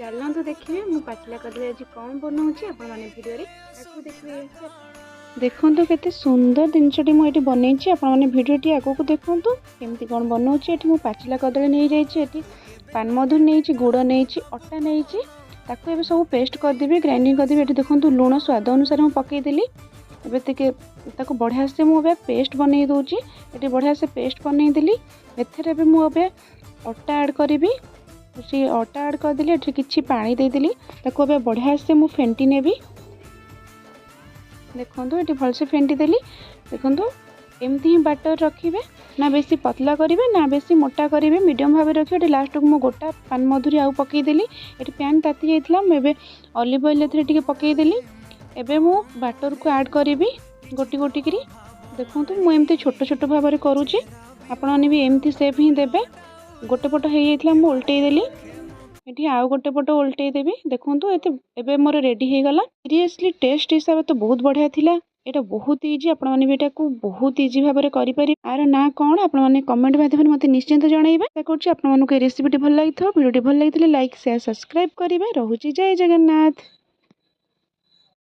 चलतु देखिए मु पाचिला कदली आज कौन बनाऊँगी आपण मैंने भिडियो देखिए। देखूँ केते सुंदर जिनसटी मुझे बनई आपने भिडियोटी आगक देखूँ केमती कौन बनाऊँगी। ये पाचिला कदली नहीं जाइए, पान मधुर नहीं, गुड़ नहीं, अटा नहीं, ताको ये सब पेस्ट करदेवी, ग्राइंडिंग करदेवी। ये देखो लुण स्वाद अनुसार मुझे पकईदेली। एवं बढ़िया से मुझे पेस्ट बनई दूची। ये बढ़िया से पेस्ट बनईदेली। एथेर मुझे अटा ऐड करी। सी अटा ऐड करदेली, ये किसी पानी देदेली। ताको अब बढ़िया से मुझे फेंटी नेबी। देखो ये भलसे फेंटी देली। देखो एमती ही बाटर रखिए, ना बेसी पतला करेंगे ना बेसी मोटा करेंगे, मीडियम भाव रखिए। लास्ट को मुझे गोटा पान मधुरी आउ पकईदेली। ये पैन ताती जाता मुझे ऑलिव ऑयल टे पकईदेली। एबे मु बाटर को ऐड करी गोटी गोटी करी। देखो मुझे छोट छोट भाव में करुँची, आपण भी एमती सेप ही देबे। गोटे पट हो जाता मुझे उल्टेदेली, ये आउ गोटे पट उल्टेदेवी। देखो ये मोर रेडी हो गला। सीरियसली टेस्ट हिसाब तो बहुत बढ़िया थिला। एटा बहुत इजी, आपण माने भी एटा को बहुत इजी भाव में करि पारि। आर ना कौन आपण माने कमेंट माध्यम मते निश्चिंत जणाइबे। आशा करछि आपण मानको ए रेसिपीटी भल लागिथो। वीडियोटी भल लागिथिले लाइक शेयर सब्सक्राइब करिवे। रहुछि जय जगन्नाथ।